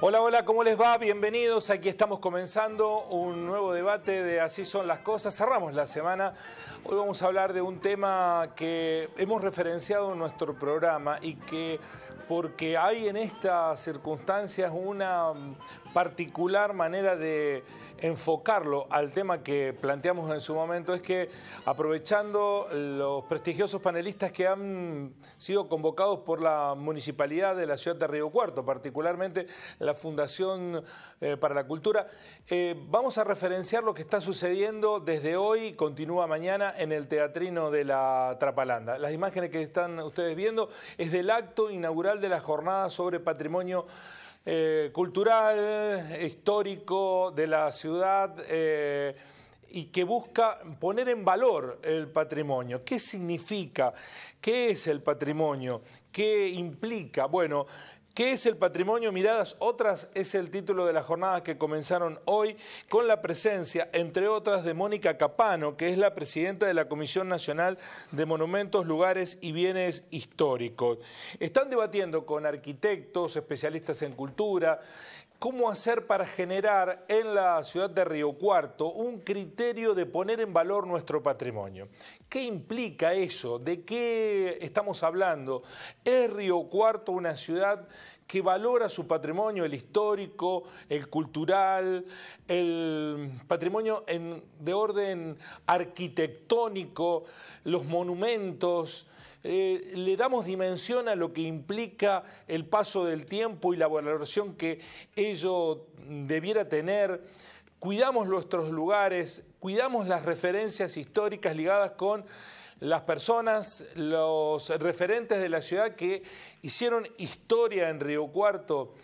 Hola, hola, ¿cómo les va? Bienvenidos. Aquí estamos comenzando un nuevo debate de Así son las cosas. Cerramos la semana. Hoy vamos a hablar de un tema que hemos referenciado en nuestro programa y que, porque hay en estas circunstancias una particular manera de enfocarlo al tema que planteamos en su momento, es que aprovechando los prestigiosos panelistas que han sido convocados por la Municipalidad de la ciudad de Río Cuarto, particularmente la Fundación para la Cultura, vamos a referenciar lo que está sucediendo desde hoy, continúa mañana en el Teatrino de la Trapalanda. Las imágenes que están ustedes viendo es del acto inaugural de la jornada sobre patrimonio cultural, histórico de la ciudad y que busca poner en valor el patrimonio. ¿Qué significa? ¿Qué es el patrimonio? ¿Qué implica? Bueno, ¿qué es el patrimonio? Miradas otras es el título de las jornadas que comenzaron hoy con la presencia, entre otras, de Mónica Capano, que es la presidenta de la Comisión Nacional de Monumentos, Lugares y Bienes Históricos. Están debatiendo con arquitectos, especialistas en cultura, cómo hacer para generar en la ciudad de Río Cuarto un criterio de poner en valor nuestro patrimonio. ¿Qué implica eso? ¿De qué estamos hablando? ¿Es Río Cuarto una ciudad que valora su patrimonio, el histórico, el cultural, el patrimonio de orden arquitectónico, los monumentos? Le damos dimensión a lo que implica el paso del tiempo y la valoración que ello debiera tener. Cuidamos nuestros lugares, cuidamos las referencias históricas ligadas con las personas, los referentes de la ciudad que hicieron historia en Río Cuarto.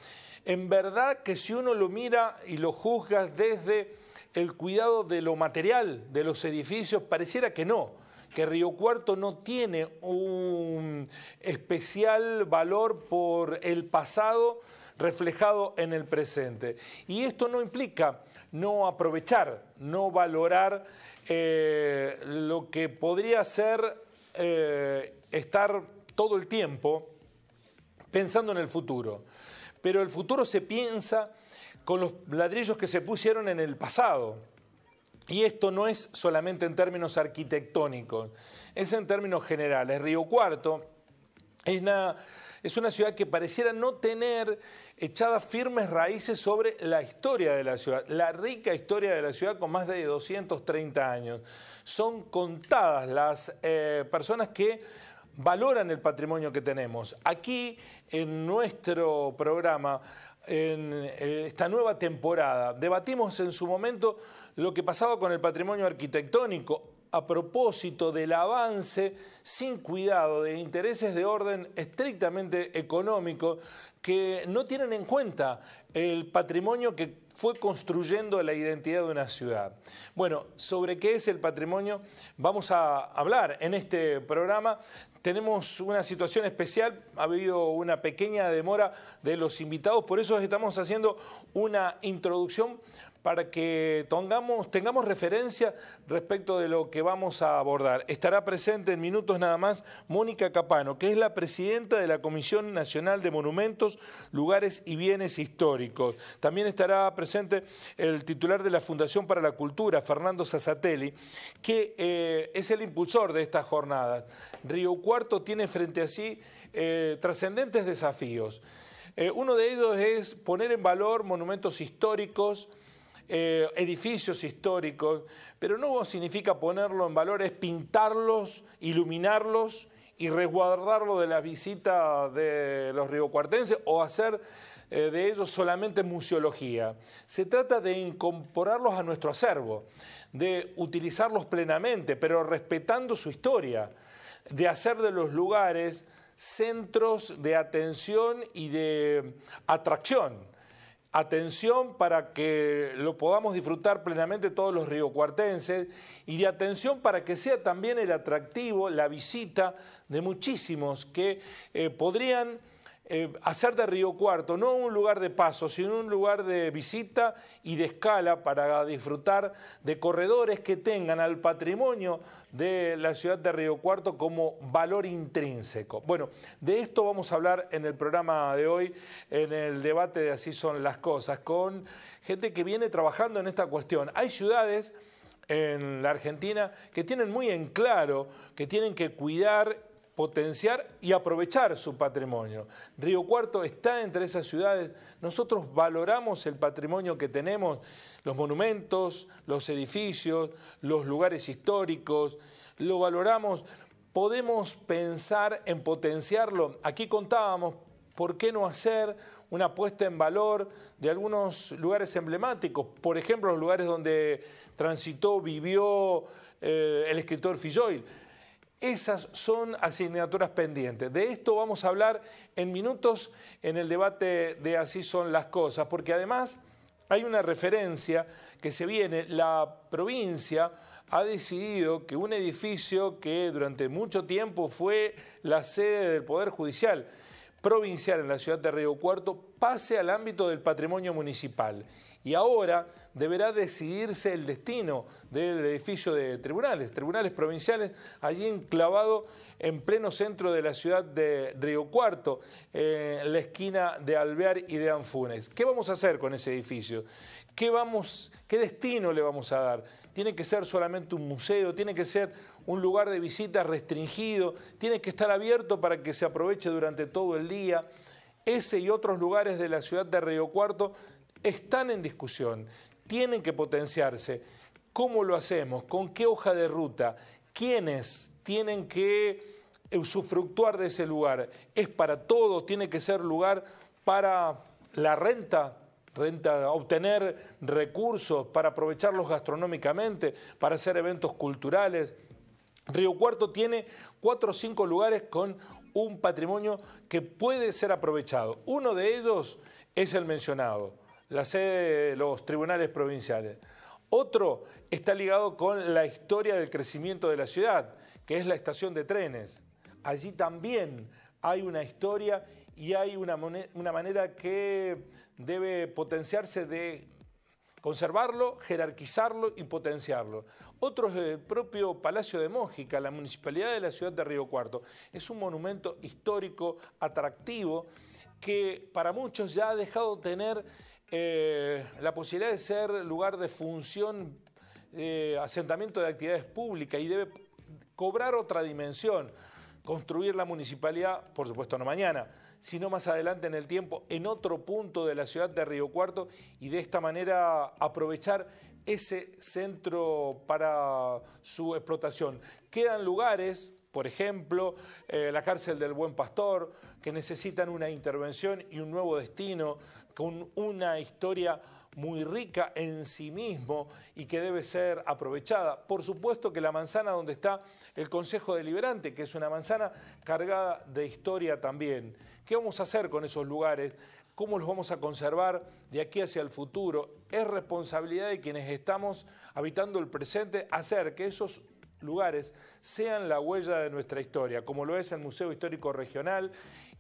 En verdad que si uno lo mira y lo juzga desde el cuidado de lo material, de los edificios, pareciera que no, que Río Cuarto no tiene un especial valor por el pasado reflejado en el presente. Y esto no implica no aprovechar, no valorar lo que podría ser estar todo el tiempo pensando en el futuro. Pero el futuro se piensa con los ladrillos que se pusieron en el pasado. Y esto no es solamente en términos arquitectónicos, es en términos generales. Río Cuarto es una ciudad que pareciera no tener echadas firmes raíces sobre la historia de la ciudad, la rica historia de la ciudad con más de 230 años. Son contadas las personas que valoran el patrimonio que tenemos. Aquí en nuestro programa, en esta nueva temporada, debatimos en su momento lo que pasaba con el patrimonio arquitectónico a propósito del avance sin cuidado de intereses de orden estrictamente económico que no tienen en cuenta el patrimonio que fue construyendo la identidad de una ciudad. Bueno, sobre qué es el patrimonio vamos a hablar en este programa. Tenemos una situación especial, ha habido una pequeña demora de los invitados, por eso estamos haciendo una introducción para que tengamos referencia respecto de lo que vamos a abordar. Estará presente en minutos nada más Mónica Capano, que es la presidenta de la Comisión Nacional de Monumentos, Lugares y Bienes Históricos. También estará presente el titular de la Fundación para la Cultura, Fernando Sassatelli, que es el impulsor de estas jornadas. Río Cuarto tiene frente a sí trascendentes desafíos. Uno de ellos es poner en valor monumentos históricos, edificios históricos, pero no significa ponerlo en valor, es pintarlos, iluminarlos y resguardarlo de la visita de los riocuartenses o hacer de ellos solamente museología. Se trata de incorporarlos a nuestro acervo, de utilizarlos plenamente, pero respetando su historia, de hacer de los lugares centros de atención y de atracción. atención para que lo podamos disfrutar plenamente todos los riocuartenses y de atención para que sea también el atractivo, la visita de muchísimos que podrían hacer de Río Cuarto no un lugar de paso, sino un lugar de visita y de escala para disfrutar de corredores que tengan al patrimonio de la ciudad de Río Cuarto como valor intrínseco. Bueno, de esto vamos a hablar en el programa de hoy, en el debate de Así son las cosas, con gente que viene trabajando en esta cuestión. Hay ciudades en la Argentina que tienen muy en claro que tienen que cuidar, potenciar y aprovechar su patrimonio. Río Cuarto está entre esas ciudades. Nosotros valoramos el patrimonio que tenemos, los monumentos, los edificios, los lugares históricos, lo valoramos. Podemos pensar en potenciarlo. Aquí contábamos, ¿por qué no hacer una puesta en valor de algunos lugares emblemáticos? Por ejemplo, los lugares donde transitó, vivió el escritor Filloil. Esas son asignaturas pendientes. De esto vamos a hablar en minutos en el debate de Así son las cosas, porque además hay una referencia que se viene. La provincia ha decidido que un edificio que durante mucho tiempo fue la sede del Poder Judicial provincial en la ciudad de Río Cuarto pase al ámbito del patrimonio municipal. Y ahora deberá decidirse el destino del edificio de tribunales provinciales, allí enclavado en pleno centro de la ciudad de Río Cuarto, en la esquina de Alvear y de Anfunes. ¿Qué vamos a hacer con ese edificio? ¿Qué destino le vamos a dar? ¿Tiene que ser solamente un museo? ¿Tiene que ser un lugar de visita restringido? ¿Tiene que estar abierto para que se aproveche durante todo el día? Ese y otros lugares de la ciudad de Río Cuarto están en discusión, tienen que potenciarse. ¿Cómo lo hacemos? ¿Con qué hoja de ruta? ¿Quiénes tienen que usufructuar de ese lugar? ¿Es para todos? ¿Tiene que ser lugar para la renta, obtener recursos, para aprovecharlos gastronómicamente, para hacer eventos culturales? Río Cuarto tiene 4 o 5 lugares con un patrimonio que puede ser aprovechado. Uno de ellos es el mencionado, la sede de los tribunales provinciales. Otro está ligado con la historia del crecimiento de la ciudad, que es la estación de trenes. Allí también hay una historia y hay una manera que debe potenciarse de conservarlo, jerarquizarlo y potenciarlo. Otro es el propio Palacio de Mójica, la municipalidad de la ciudad de Río Cuarto. Es un monumento histórico, atractivo, que para muchos ya ha dejado de tener la posibilidad de ser lugar de función, asentamiento de actividades públicas y debe cobrar otra dimensión. Construir la municipalidad, por supuesto no mañana, sino más adelante en el tiempo, en otro punto de la ciudad de Río Cuarto y de esta manera aprovechar ese centro para su explotación. Quedan lugares, por ejemplo, la cárcel del Buen Pastor, que necesitan una intervención y un nuevo destino, con una historia muy rica en sí mismo y que debe ser aprovechada. Por supuesto que la manzana donde está el Consejo Deliberante, que es una manzana cargada de historia también. ¿Qué vamos a hacer con esos lugares? ¿Cómo los vamos a conservar de aquí hacia el futuro? Es responsabilidad de quienes estamos habitando el presente hacer que esos lugares sean la huella de nuestra historia, como lo es el Museo Histórico Regional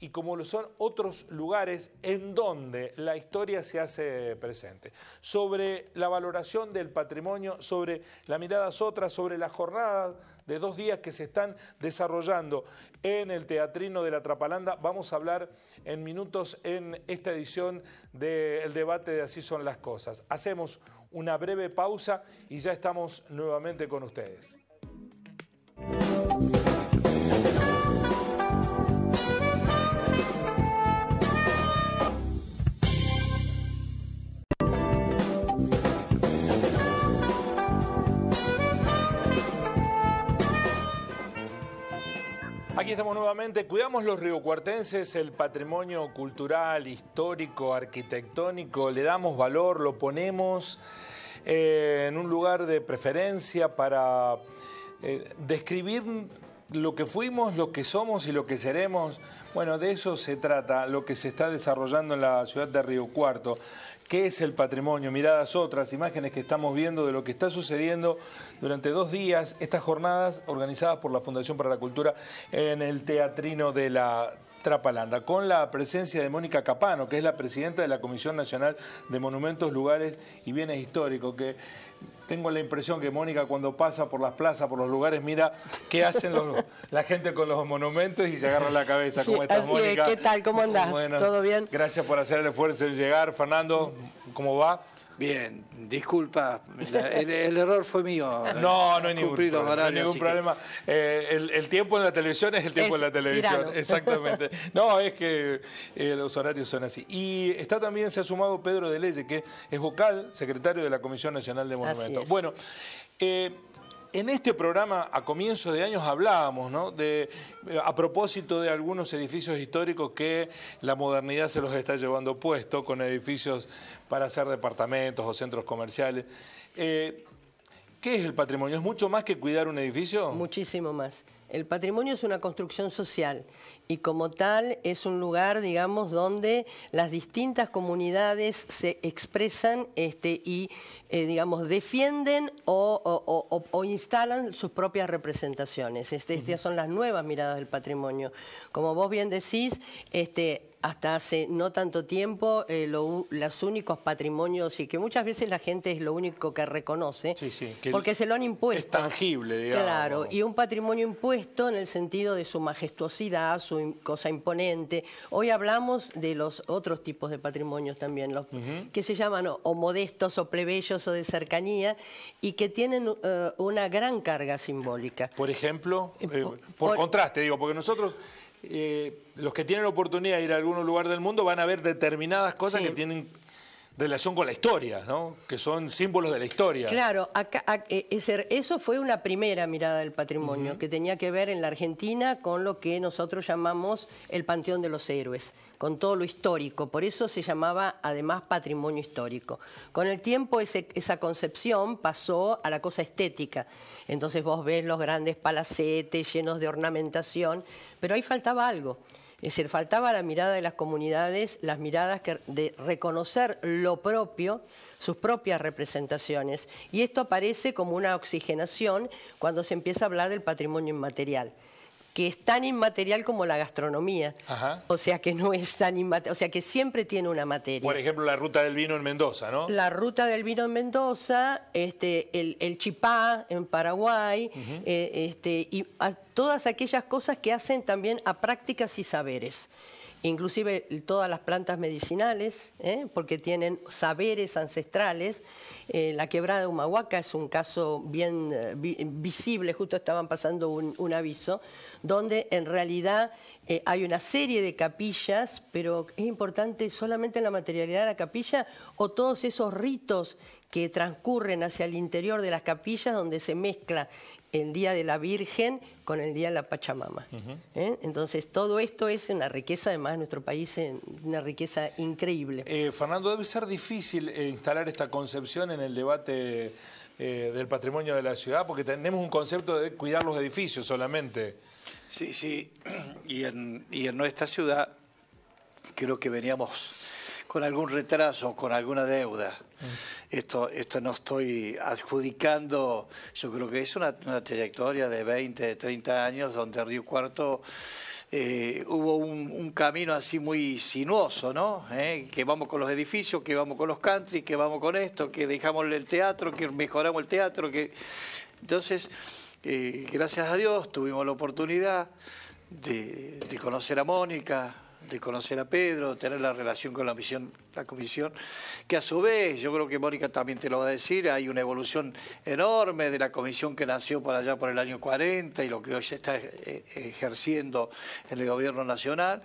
y como lo son otros lugares en donde la historia se hace presente. Sobre la valoración del patrimonio, sobre la mirada sotra, sobre la jornada de 2 días que se están desarrollando en el Teatrino de la Trapalanda, vamos a hablar en minutos en esta edición del debate de Así son las cosas. Hacemos una breve pausa y ya estamos nuevamente con ustedes. Aquí estamos nuevamente. Cuidamos los riocuartenses el patrimonio cultural, histórico, arquitectónico, le damos valor, lo ponemos en un lugar de preferencia para describir lo que fuimos, lo que somos y lo que seremos, bueno, de eso se trata, lo que se está desarrollando en la ciudad de Río Cuarto. ¿Qué es el patrimonio? Miradas otras, imágenes que estamos viendo de lo que está sucediendo durante 2 días, estas jornadas organizadas por la Fundación para la Cultura en el Teatrino de la Trapalanda, con la presencia de Mónica Capano, que es la presidenta de la Comisión Nacional de Monumentos, Lugares y Bienes Históricos, que tengo la impresión que Mónica cuando pasa por las plazas, por los lugares, mira qué hacen la gente con los monumentos y se agarra la cabeza. ¿Cómo estás, Mónica? ¿Qué tal? ¿Cómo andás? Bueno, ¿Todo bien? Gracias por hacer el esfuerzo de llegar. Fernando, ¿cómo va? Bien, disculpa, el error fue mío. No hay ningún problema. Horarios, no hay ningún problema. El tiempo en la televisión es el tiempo en la televisión. Tirano. Exactamente. No, es que los horarios son así. Y está también, se ha sumado Pedro de Leye, que es vocal, secretario de la Comisión Nacional de Monumentos. Bueno, en este programa, a comienzo de años, hablábamos, ¿no?, a propósito de algunos edificios históricos que la modernidad se los está llevando puesto, con edificios para hacer departamentos o centros comerciales. ¿Qué es el patrimonio? ¿Es mucho más que cuidar un edificio? Muchísimo más. El patrimonio es una construcción social y como tal es un lugar, digamos, donde las distintas comunidades se expresan y, digamos, defienden o instalan sus propias representaciones. Estas son las nuevas miradas del patrimonio. Como vos bien decís, hasta hace no tanto tiempo, los únicos patrimonios, y que muchas veces la gente es lo único que reconoce, porque se lo han impuesto. Es tangible, digamos. Claro, y un patrimonio impuesto en el sentido de su majestuosidad, su cosa imponente. Hoy hablamos de los otros tipos de patrimonios también, los que se llaman o modestos o plebeyos o de cercanía, y que tienen una gran carga simbólica. Por ejemplo, por contraste, digo, porque nosotros... los que tienen oportunidad de ir a algún lugar del mundo van a ver determinadas cosas que tienen relación con la historia, ¿no?, que son símbolos de la historia. Claro, eso fue una primera mirada del patrimonio, que tenía que ver en la Argentina con lo que nosotros llamamos el Panteón de los Héroes, con todo lo histórico, por eso se llamaba además patrimonio histórico. Con el tiempo esa concepción pasó a la cosa estética, entonces vos ves los grandes palacetes llenos de ornamentación, pero ahí faltaba algo. Es decir, faltaba la mirada de las comunidades, las miradas de reconocer lo propio, sus propias representaciones. Y esto aparece como una oxigenación cuando se empieza a hablar del patrimonio inmaterial, que es tan inmaterial como la gastronomía. O sea que no es tan inmaterial, o sea que siempre tiene una materia. Por ejemplo, la ruta del vino en Mendoza, ¿no? La ruta del vino en Mendoza, el chipá en Paraguay, y todas aquellas cosas que hacen también a prácticas y saberes. Inclusive todas las plantas medicinales, porque tienen saberes ancestrales. La quebrada de Humahuaca es un caso bien visible, justo estaban pasando un aviso, donde en realidad hay una serie de capillas, pero es importante solamente la materialidad de la capilla o todos esos ritos que transcurren hacia el interior de las capillas donde se mezcla el Día de la Virgen con el Día de la Pachamama. Entonces, todo esto es una riqueza, además, de nuestro país, una riqueza increíble. Fernando, debe ser difícil instalar esta concepción en el debate del patrimonio de la ciudad, porque tenemos un concepto de cuidar los edificios solamente. Sí, y en nuestra ciudad creo que veníamos con algún retraso, con alguna deuda. Esto no estoy adjudicando, yo creo que es una trayectoria de 20, 30 años donde Río Cuarto hubo un camino así muy sinuoso, ¿no? Que vamos con los edificios, que vamos con los country, que vamos con esto, que dejamos el teatro, que mejoramos el teatro. Entonces, gracias a Dios tuvimos la oportunidad de conocer a Mónica, de conocer a Pedro, tener la relación con la comisión, que a su vez, yo creo que Mónica también te lo va a decir, hay una evolución enorme de la comisión que nació por allá por el año 40 y lo que hoy se está ejerciendo en el gobierno nacional,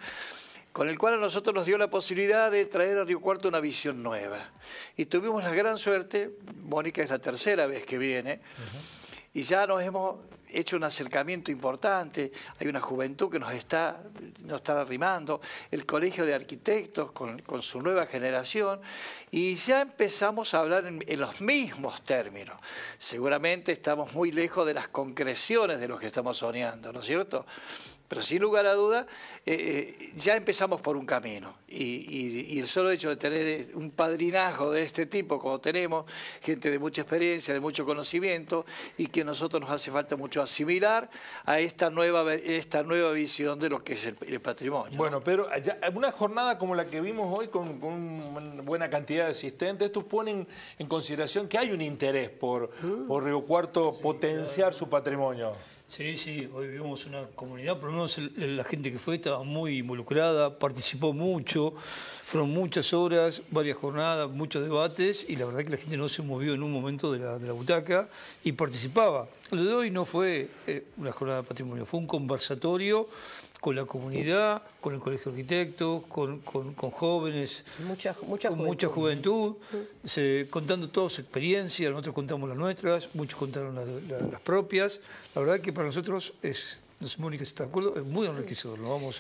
con el cual a nosotros nos dio la posibilidad de traer a Río Cuarto una visión nueva. Y tuvimos la gran suerte, Mónica es la tercera vez que viene, y ya nos hemos hecho un acercamiento importante, hay una juventud que nos está arrimando, el Colegio de Arquitectos con su nueva generación, y ya empezamos a hablar en los mismos términos. Seguramente estamos muy lejos de las concreciones de lo que estamos soñando, ¿no es cierto? Pero sin lugar a duda, ya empezamos por un camino. Y el solo hecho de tener un padrinazgo de este tipo, como tenemos, gente de mucha experiencia, de mucho conocimiento, y que a nosotros nos hace falta mucho asimilar a esta nueva visión de lo que es el patrimonio. Bueno, Pedro, una jornada como la que vimos hoy, con una buena cantidad de asistentes, estos ponen en consideración que hay un interés por Río Cuarto potenciar su patrimonio. Sí, sí, hoy vivimos una comunidad, por lo menos la gente que fue estaba muy involucrada, participó mucho, fueron muchas horas, varias jornadas, muchos debates, y la verdad que la gente no se movió en un momento de la butaca y participaba. Lo de hoy no fue una jornada de patrimonio, fue un conversatorio con la comunidad, con el Colegio de Arquitectos, con jóvenes, con mucha juventud, contando toda su experiencia. Nosotros contamos las nuestras, muchos contaron las propias. La verdad que para nosotros no sé, Mónica, si está de acuerdo, es muy enriquecedor. Nos vamos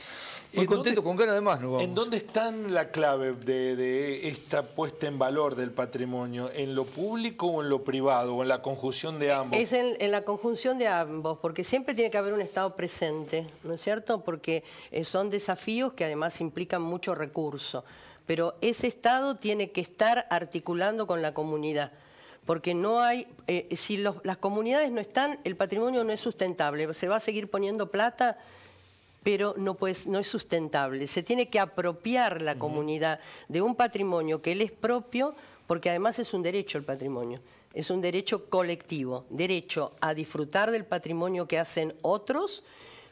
muy contentos, con ganas de más nos vamos. ¿En dónde está la clave de esta puesta en valor del patrimonio? ¿En lo público o en lo privado, o en la conjunción de ambos? Es en la conjunción de ambos, porque siempre tiene que haber un Estado presente, ¿no es cierto? Porque son desafíos que además implican mucho recurso, pero ese Estado tiene que estar articulando con la comunidad. Porque no hay, si las comunidades no están, el patrimonio no es sustentable. Se va a seguir poniendo plata, pero no es sustentable. Se tiene que apropiar la comunidad de un patrimonio que le es propio, porque además es un derecho el patrimonio. Es un derecho colectivo, derecho a disfrutar del patrimonio que hacen otros,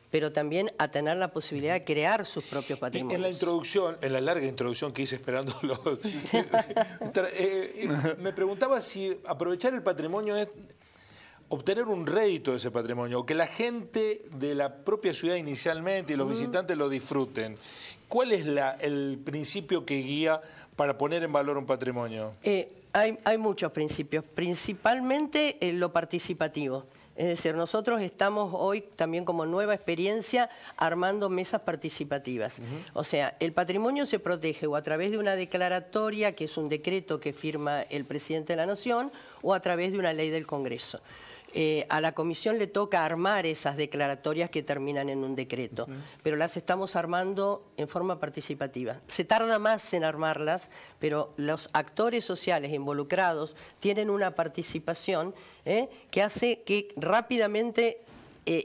pero también a tener la posibilidad de crear sus propios patrimonios. En la introducción, en la larga introducción que hice esperando me preguntaba si aprovechar el patrimonio es obtener un rédito de ese patrimonio, o que la gente de la propia ciudad inicialmente y los visitantes lo disfruten. ¿Cuál es el principio que guía para poner en valor un patrimonio? Hay muchos principios, principalmente lo participativo. Es decir, nosotros estamos hoy también como nueva experiencia armando mesas participativas. O sea, el patrimonio se protege o a través de una declaratoria, que es un decreto que firma el presidente de la Nación, o a través de una ley del Congreso. A la Comisión le toca armar esas declaratorias que terminan en un decreto, pero las estamos armando en forma participativa. Se tarda más en armarlas, pero los actores sociales involucrados tienen una participación que hace que rápidamente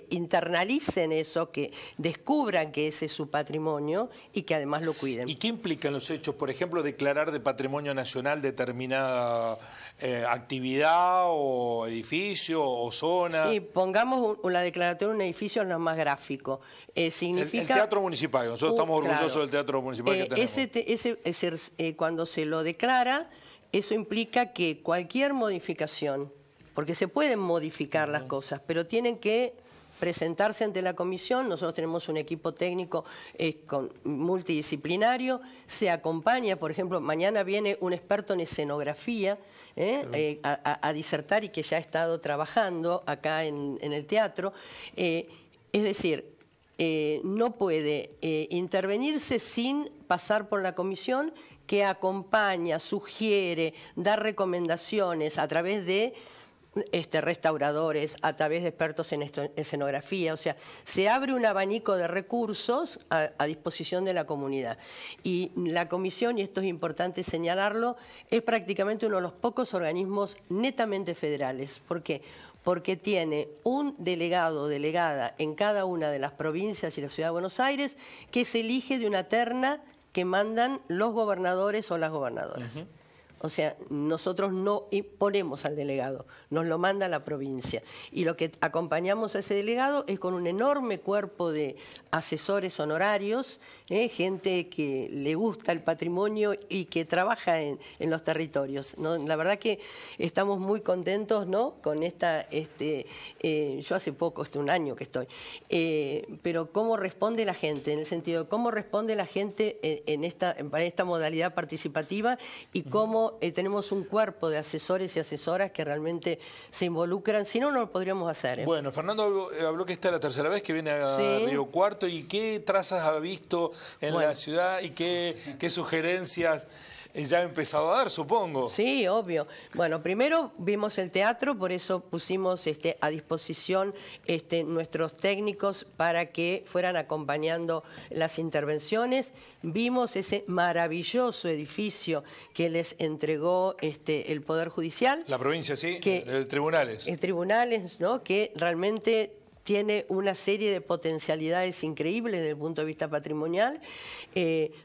internalicen eso, que descubran que ese es su patrimonio y que además lo cuiden. ¿Y qué implican los hechos? Por ejemplo, declarar de patrimonio nacional determinada actividad o edificio o zona. Sí, pongamos la declaratoria de un edificio en lo más gráfico. Significa el Teatro Municipal, nosotros estamos orgullosos del Teatro Municipal que tenemos. Cuando se lo declara, eso implica que cualquier modificación, porque se pueden modificar las cosas, pero tienen que presentarse ante la comisión. Nosotros tenemos un equipo técnico multidisciplinario, se acompaña, por ejemplo, mañana viene un experto en escenografía a disertar y que ya ha estado trabajando acá en el teatro. Es decir, no puede intervenirse sin pasar por la comisión, que acompaña, sugiere, da recomendaciones a través de restauradores, a través de expertos en escenografía. O sea, se abre un abanico de recursos a disposición de la comunidad. Y la comisión, y esto es importante señalarlo, es prácticamente uno de los pocos organismos netamente federales. ¿Por qué? Porque tiene un delegado o delegada en cada una de las provincias y la Ciudad de Buenos Aires, que se elige de una terna que mandan los gobernadores o las gobernadoras. O sea, nosotros no imponemos al delegado, nos lo manda la provincia. Y lo que acompañamos a ese delegado es con un enorme cuerpo de asesores honorarios, gente que le gusta el patrimonio y que trabaja en los territorios, ¿no? La verdad que estamos muy contentos, ¿no?, con esta... yo hace poco, un año que estoy, pero cómo responde la gente, en el sentido de cómo responde la gente para esta modalidad participativa y cómo eso tenemos un cuerpo de asesores y asesoras que realmente se involucran, si no, no lo podríamos hacer. Bueno, Fernando habló que esta es la tercera vez que viene a Sí. Río Cuarto. ¿Y qué trazas ha visto en Bueno. la ciudad y qué sugerencias ya ha empezado a dar, supongo? Sí, obvio. Bueno, primero vimos el teatro, por eso pusimos a disposición nuestros técnicos para que fueran acompañando las intervenciones. Vimos ese maravilloso edificio que les entregó el Poder Judicial. La provincia, sí, Que- tribunales. Tribunales, ¿no? Que realmente tiene una serie de potencialidades increíbles desde el punto de vista patrimonial.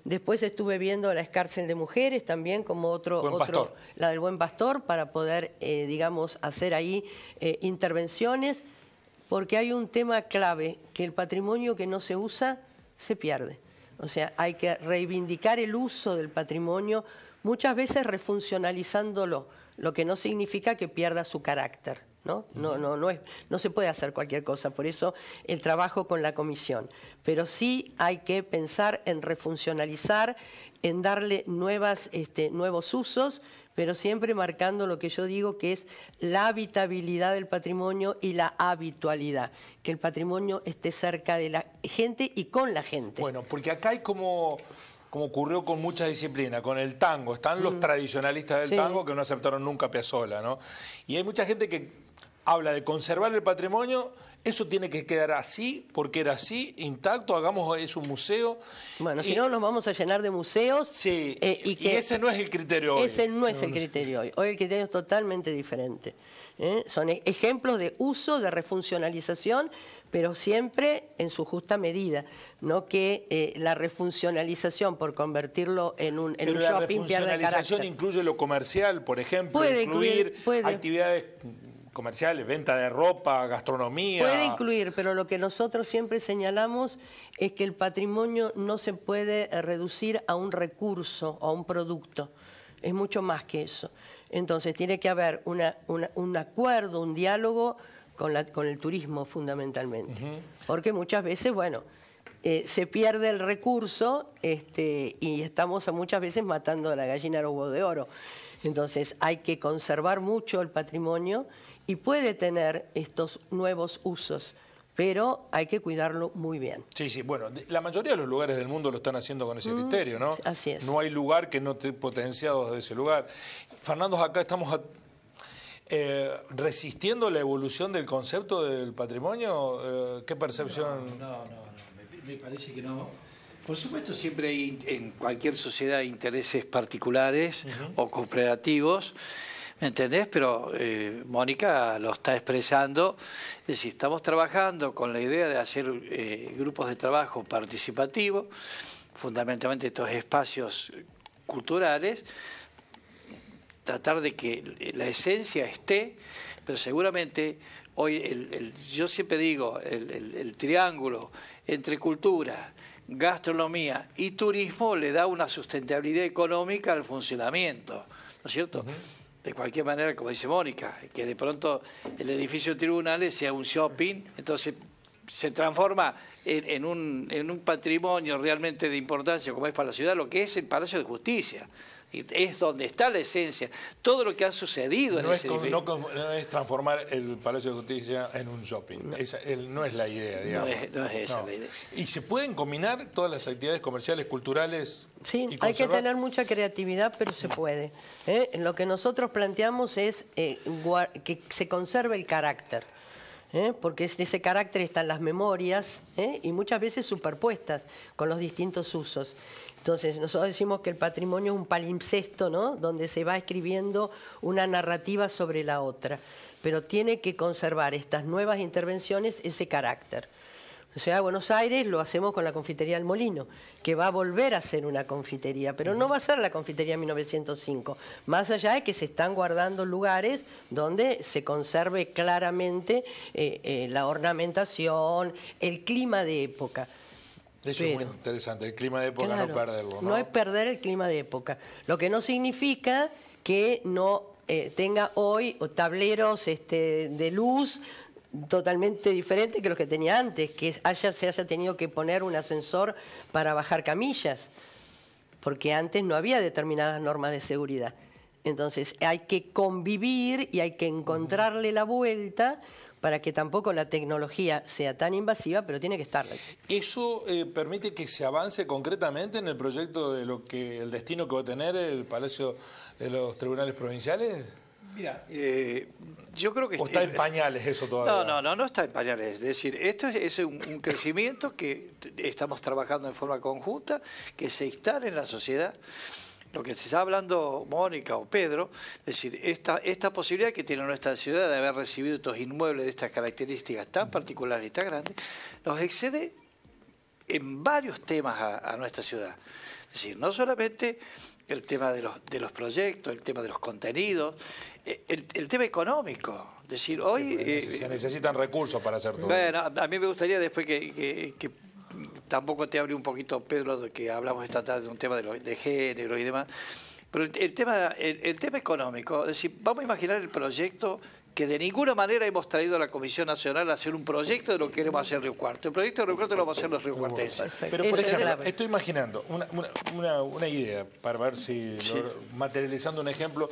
Después estuve viendo la cárcel de mujeres también como Buen Pastor. la del Buen Pastor, para poder, digamos, hacer ahí intervenciones, porque hay un tema clave, que el patrimonio que no se usa se pierde. O sea, hay que reivindicar el uso del patrimonio, muchas veces refuncionalizándolo, lo que no significa que pierda su carácter. ¿No? No se puede hacer cualquier cosa, por eso el trabajo con la comisión. Pero sí hay que pensar en refuncionalizar, en darle nuevos usos, pero siempre marcando lo que yo digo que es la habitabilidad del patrimonio y la habitualidad, que el patrimonio esté cerca de la gente y con la gente. Bueno, porque acá hay como ocurrió con muchas disciplinas, con el tango. Están los tradicionalistas del Sí. tango que no aceptaron nunca a Piazzolla, ¿no? Y hay mucha gente que habla de conservar el patrimonio. Eso tiene que quedar así, porque era así, intacto, hagamos eso un museo. Bueno, Y- si no nos vamos a llenar de museos. Sí, y y ese no es el criterio hoy. Ese no es el criterio hoy. Hoy el criterio es totalmente diferente. Son ejemplos de uso, de refuncionalización, pero siempre en su justa medida. No que la refuncionalización, por convertirlo en un Pero la shopping, pierda el refuncionalización carácter. incluye lo comercial, por ejemplo, Puede incluir puede. actividades comerciales, venta de ropa, gastronomía. Puede incluir, pero lo que nosotros siempre señalamos es que el patrimonio no se puede reducir a un recurso o a un producto. Es mucho más que eso. Entonces tiene que haber un acuerdo, un diálogo con el turismo fundamentalmente. Porque muchas veces, bueno, se pierde el recurso y estamos muchas veces matando a la gallina al huevo de oro. Entonces hay que conservar mucho el patrimonio y puede tener estos nuevos usos, pero hay que cuidarlo muy bien. Sí, sí, bueno, la mayoría de los lugares del mundo lo están haciendo con ese criterio, ¿no? Así es. No hay lugar que no esté potenciado de ese lugar. Fernando, acá estamos resistiendo la evolución del concepto del patrimonio. ¿Qué percepción? No, me parece que no. Por supuesto, siempre hay en cualquier sociedad intereses particulares o cooperativos, ¿me entendés? Pero Mónica lo está expresando. Es decir, estamos trabajando con la idea de hacer grupos de trabajo participativos, fundamentalmente estos espacios culturales, tratar de que la esencia esté, pero seguramente hoy, yo siempre digo, el triángulo entre cultura, gastronomía y turismo le da una sustentabilidad económica al funcionamiento, ¿no es cierto? De cualquier manera, como dice Mónica, que de pronto el edificio de tribunales sea un shopping, entonces se transforma en un patrimonio realmente de importancia como es para la ciudad, lo que es el Palacio de Justicia. Es donde está la esencia. Todo lo que ha sucedido en No ese es, edificio. no es transformar el Palacio de Justicia en un shopping. No es la idea, digamos. No es esa la idea. ¿Y se pueden combinar todas las actividades comerciales, culturales? Sí, y hay que conservar? tener mucha creatividad, pero se puede. Lo que nosotros planteamos es que se conserve el carácter. Porque en ese carácter están las memorias y muchas veces superpuestas con los distintos usos. Entonces, nosotros decimos que el patrimonio es un palimpsesto, ¿no? Donde se va escribiendo una narrativa sobre la otra, pero tiene que conservar estas nuevas intervenciones ese carácter. En la Ciudad de Buenos Aires lo hacemos con la Confitería del Molino, que va a volver a ser una confitería, pero no va a ser la confitería 1905, más allá de que se están guardando lugares donde se conserve claramente la ornamentación, el clima de época. Eso es muy interesante, el clima de época, Claro, no perderlo. No es perder el clima de época, lo que no significa que no tenga hoy tableros de luz totalmente diferentes que los que tenía antes, que se haya tenido que poner un ascensor para bajar camillas, porque antes no había determinadas normas de seguridad. Entonces hay que convivir y hay que encontrarle la vuelta para que tampoco la tecnología sea tan invasiva, pero tiene que estar. ¿Eso permite que se avance concretamente en el proyecto de el destino que va a tener el Palacio de los Tribunales Provinciales? Mira, yo creo que... ¿O está en pañales eso todavía? No está en pañales. Es decir, esto es un crecimiento que estamos trabajando en forma conjunta, que se instale en la sociedad. Lo que se está hablando Mónica o Pedro, es decir, esta posibilidad que tiene nuestra ciudad de haber recibido estos inmuebles de estas características tan particulares y tan grandes, nos excede en varios temas a nuestra ciudad. Es decir, no solamente el tema de los proyectos, el tema de los contenidos, el tema económico. Es decir, hoy... se necesitan recursos para hacer todo. Bueno, a mí me gustaría después que tampoco te hable un poquito, Pedro, de que hablamos esta tarde de un tema de género y demás, pero el tema económico, es decir, vamos a imaginar el proyecto que de ninguna manera hemos traído a la Comisión Nacional a hacer un proyecto de lo que queremos hacer Río Cuarto. El proyecto de Río Cuarto lo vamos a hacer los riocuartenses. Pero, por ejemplo, estoy imaginando una idea, para ver si, materializando un ejemplo,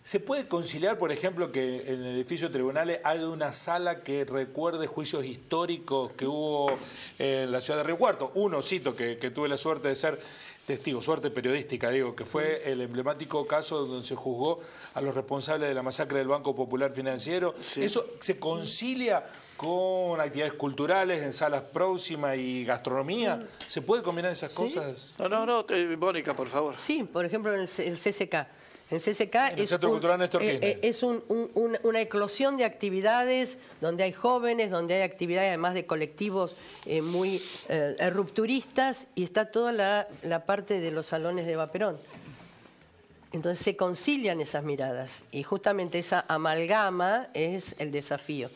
¿se puede conciliar, por ejemplo, que en el edificio de tribunales haya una sala que recuerde juicios históricos que hubo en la ciudad de Río Cuarto? Uno, cito, que tuve la suerte de ser testigo, suerte periodística, digo, que fue el emblemático caso donde se juzgó a los responsables de la masacre del Banco Popular Financiero. Sí. ¿Eso se concilia con actividades culturales en salas próximas y gastronomía? ¿Se puede combinar esas cosas? No, Mónica, por favor. Sí, por ejemplo, en el CCK. El CCK el Centro Cultural Néstor Kirchner. Es una eclosión de actividades donde hay jóvenes, donde hay actividades además de colectivos muy rupturistas, y está toda la parte de los salones de Eva Perón. Entonces se concilian esas miradas y justamente esa amalgama es el desafío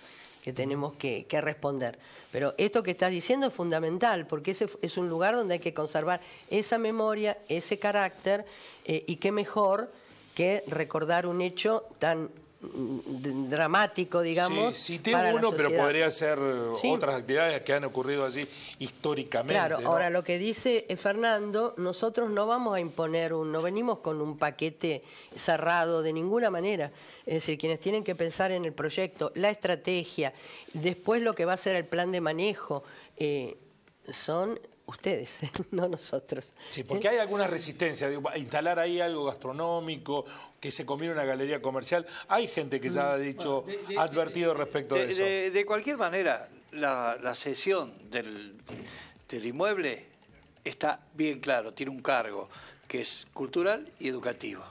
que tenemos que responder. Pero esto que estás diciendo es fundamental, porque ese es un lugar donde hay que conservar esa memoria, ese carácter, y qué mejor que recordar un hecho tan dramático, digamos. Sí, tiene uno, pero podría ser otras actividades que han ocurrido así históricamente. Claro, ¿no? Ahora lo que dice Fernando, nosotros no vamos a imponer no venimos con un paquete cerrado de ninguna manera. Es decir, quienes tienen que pensar en el proyecto, la estrategia, después lo que va a ser el plan de manejo, son ustedes, no nosotros. Sí, porque hay alguna resistencia, digo, a instalar ahí algo gastronómico, que se combine una galería comercial. Hay gente que ya ha dicho, ha advertido respecto de eso. De cualquier manera, la cesión del inmueble está bien claro, tiene un cargo que es cultural y educativo.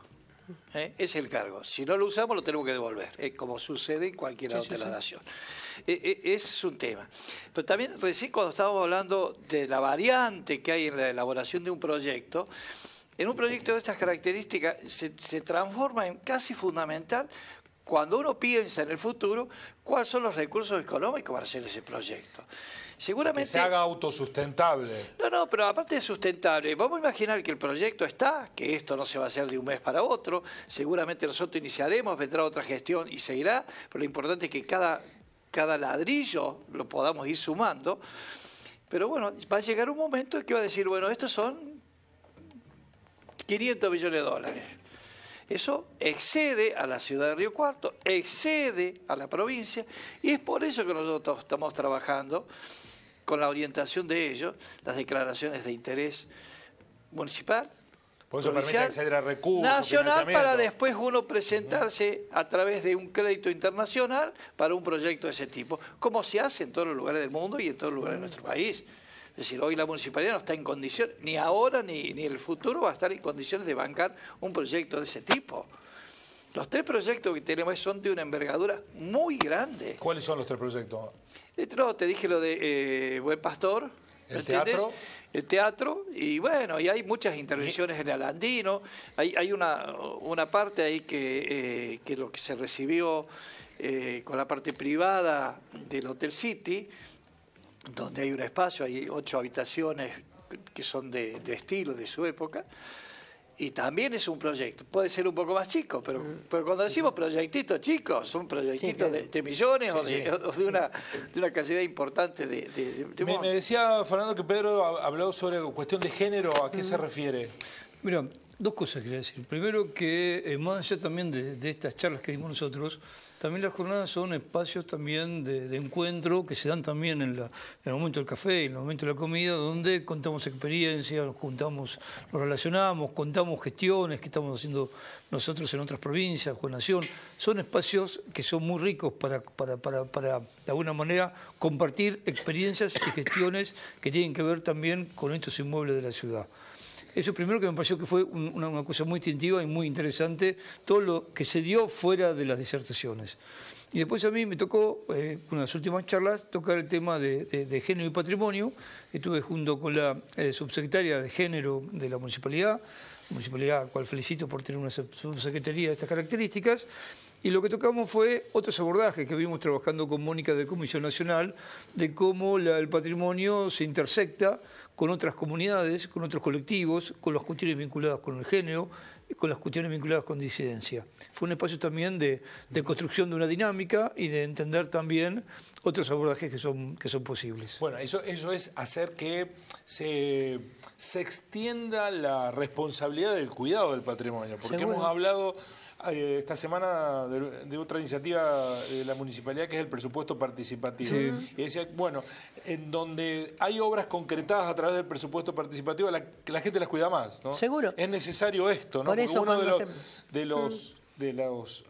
Ese es el cargo. Si no lo usamos, lo tenemos que devolver, como sucede en cualquier otra nación. Ese es un tema. Pero también recién cuando estábamos hablando de la variante que hay en la elaboración de un proyecto, en un proyecto de estas características se transforma en casi fundamental cuando uno piensa en el futuro cuáles son los recursos económicos para hacer ese proyecto. Seguramente, que se haga autosustentable. No, pero aparte de sustentable, vamos a imaginar que el proyecto está, que esto no se va a hacer de un mes para otro, seguramente nosotros iniciaremos, vendrá otra gestión y seguirá, pero lo importante es que cada ladrillo lo podamos ir sumando, pero bueno, va a llegar un momento en que va a decir, bueno, estos son 500 millones de dólares. Eso excede a la ciudad de Río Cuarto, excede a la provincia, y es por eso que nosotros estamos trabajando con la orientación de ellos, las declaraciones de interés municipal, por eso permite acceder a recursos, nacional, para después uno presentarse a través de un crédito internacional para un proyecto de ese tipo, como se hace en todos los lugares del mundo y en todos los lugares de nuestro país. Es decir, hoy la municipalidad no está en condiciones, ni ahora ni en el futuro va a estar en condiciones de bancar un proyecto de ese tipo. Los 3 proyectos que tenemos son de una envergadura muy grande. ¿Cuáles son los 3 proyectos? No, te dije lo de Buen Pastor. ¿El teatro? El teatro, y bueno, y hay muchas intervenciones en el Andino. Hay una parte ahí que lo que se recibió con la parte privada del Hotel City, donde hay un espacio, hay 8 habitaciones que son de estilo de su época, y también es un proyecto. Puede ser un poco más chico, pero cuando decimos proyectitos chicos, son proyectitos de millones o de una cantidad importante de me decía Fernando que Pedro habló sobre cuestión de género. ¿A qué se refiere? Mira, dos cosas quería decir. Primero que más allá también de estas charlas que dimos nosotros, también las jornadas son espacios también de encuentro que se dan también en el momento del café, en el momento de la comida, donde contamos experiencias, nos juntamos, nos relacionamos, contamos gestiones que estamos haciendo nosotros en otras provincias, con Nación. Son espacios que son muy ricos para de alguna manera compartir experiencias y gestiones que tienen que ver también con estos inmuebles de la ciudad. Eso primero que me pareció que fue una cosa muy instintiva y muy interesante, todo lo que se dio fuera de las disertaciones. Y después a mí me tocó, en las últimas charlas, tocar el tema de género y patrimonio. Estuve junto con la subsecretaria de Género de la municipalidad a cual felicito por tener una subsecretaría de estas características. Y lo que tocamos fue otros abordajes que vimos trabajando con Mónica de Comisión Nacional, de cómo el patrimonio se intersecta con otras comunidades, con otros colectivos, con las cuestiones vinculadas con el género, con las cuestiones vinculadas con disidencia. Fue un espacio también de construcción de una dinámica y de entender también otros abordajes que son posibles. Bueno, eso es hacer que se extienda la responsabilidad del cuidado del patrimonio, porque Seguro. hemos hablado esta semana de otra iniciativa de la municipalidad que es el presupuesto participativo. Sí. Y decía, bueno, en donde hay obras concretadas a través del presupuesto participativo, la gente las cuida más, ¿no? Seguro. Es necesario esto, ¿no? Por eso Porque uno cuando de los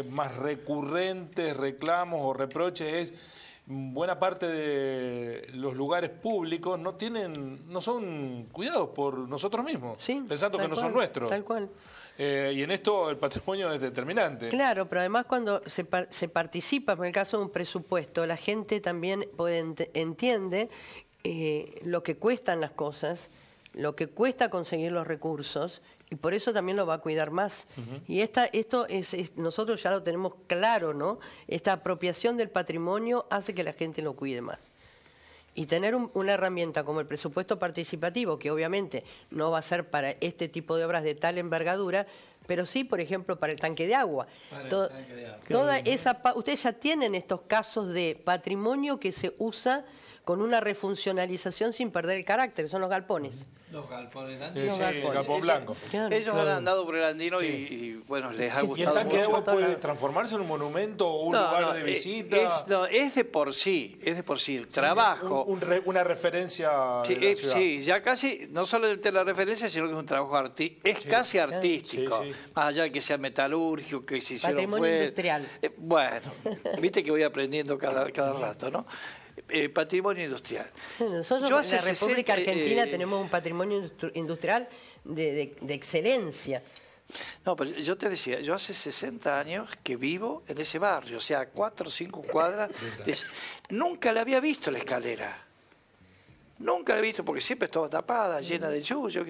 más recurrentes reclamos o reproches es buena parte de los lugares públicos no son cuidados por nosotros mismos, Sí, pensando que tal no cual, son nuestros. Tal cual. Y en esto el patrimonio es determinante. Claro, pero además cuando se participa, en el caso de un presupuesto, la gente también entiende lo que cuestan las cosas, lo que cuesta conseguir los recursos, y por eso también lo va a cuidar más. Y esto nosotros ya lo tenemos claro, ¿no? Esta apropiación del patrimonio hace que la gente lo cuide más. Y tener una herramienta como el presupuesto participativo, que obviamente no va a ser para este tipo de obras de tal envergadura, pero sí, por ejemplo, para el tanque de agua. Ustedes ya tienen estos casos de patrimonio que se usa con una refuncionalización sin perder el carácter, son los galpones. Los galpones Sí, el galpón blanco. Claro. Ellos han andado por el Andino y bueno, les ha ¿Y el gustado tanque de mucho. agua puede transformarse en un monumento o un lugar de visita? Es de por sí, el trabajo. Una referencia de la ciudad. Sí, ya casi, no solo de la referencia, sino que es un trabajo casi artístico. Sí. Más allá de que sea metalúrgico, que se hicieron Patrimonio industrial. Bueno, viste que voy aprendiendo cada rato, ¿no? Patrimonio industrial. Nosotros Yo en hace la República 60, Argentina tenemos un patrimonio industrial de excelencia. No, pero yo te decía, yo hace 60 años que vivo en ese barrio, o sea, 4 o 5 cuadras. Nunca la había visto la escalera. Nunca la he visto porque siempre estaba tapada, llena de yuyo.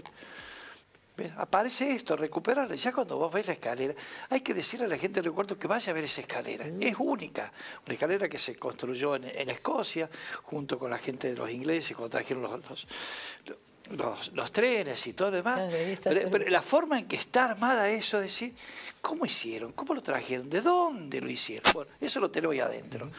Aparece esto, recuperarla. Ya cuando vos ves la escalera, hay que decirle a la gente del recuerdo que vaya a ver esa escalera. Es única. Una escalera que se construyó en Escocia, junto con la gente de los ingleses, cuando trajeron los trenes y todo lo demás. Pero la forma en que está armada eso, decir, ¿cómo hicieron? ¿Cómo lo trajeron? ¿De dónde lo hicieron? Bueno, eso lo tenemos ahí adentro.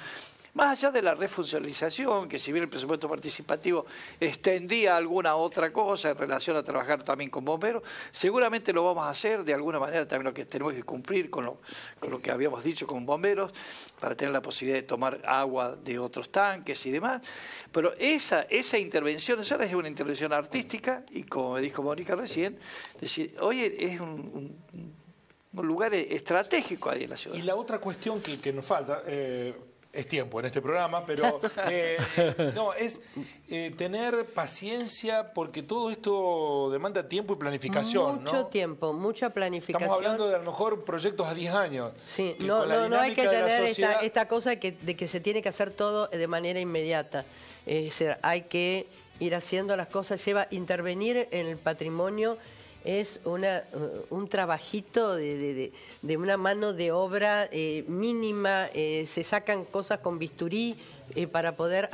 Más allá de la refuncionalización, que si bien el presupuesto participativo extendía alguna otra cosa en relación a trabajar también con bomberos, seguramente lo vamos a hacer de alguna manera, también lo que tenemos que cumplir con lo que habíamos dicho con bomberos, para tener la posibilidad de tomar agua de otros tanques y demás. Pero esa intervención, esa es una intervención artística, y como me dijo Mónica recién, decir, oye, es un lugar estratégico ahí en la ciudad. Y la otra cuestión que nos falta... es tiempo en este programa, pero es tener paciencia porque todo esto demanda tiempo y planificación. Mucho tiempo, mucha planificación. Estamos hablando de a lo mejor proyectos a 10 años. Sí, no hay que tener esta cosa de que se tiene que hacer todo de manera inmediata. Es decir, hay que ir haciendo las cosas, intervenir en el patrimonio. Es un trabajito de una mano de obra mínima, se sacan cosas con bisturí para poder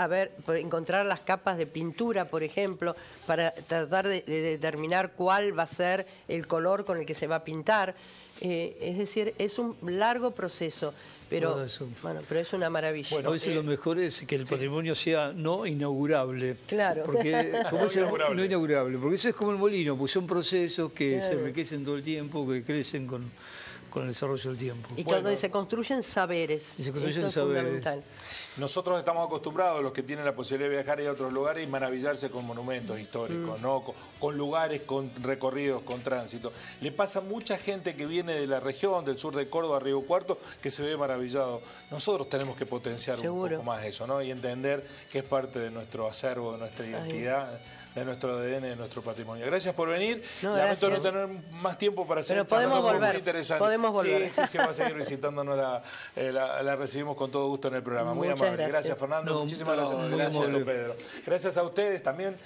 encontrar las capas de pintura, por ejemplo, para tratar de determinar cuál va a ser el color con el que se va a pintar. Es decir, es un largo proceso, Pero, Todo eso. bueno, pero es una maravilla. Bueno, A veces lo mejor es que el patrimonio sea no inaugurable. Claro. Porque, como es inaugurable. no inaugurable. Porque eso es como el molino, pues son procesos que se Claro. enriquecen todo el tiempo, que crecen con el desarrollo del tiempo. Y Bueno. cuando se construyen saberes. Y se construyen Esto es saberes. fundamental. Nosotros estamos acostumbrados, los que tienen la posibilidad de viajar a otros lugares y maravillarse con monumentos históricos, ¿no? Con lugares, con recorridos, con tránsito. Le pasa a mucha gente que viene de la región, del sur de Córdoba, Río Cuarto, que se ve maravillado. Nosotros tenemos que potenciar Seguro. un poco más eso, ¿no? Y entender que es parte de nuestro acervo, de nuestra identidad, de nuestro ADN, de nuestro patrimonio. Gracias por venir. No, Lamento no gracias. tener más tiempo para seguir Pero podemos charlando, volver, muy interesante. podemos volver. Sí, va a seguir visitándonos, la recibimos con todo gusto en el programa. Muy Muchas amable. gracias. Gracias, Fernando. No, Muchísimas gracias. muy Gracias, amable. Pedro. Gracias a ustedes también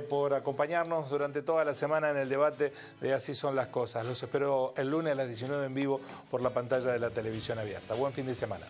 por acompañarnos durante toda la semana en el debate de Así son las cosas. Los espero el lunes a las 19 en vivo por la pantalla de la televisión abierta. Buen fin de semana.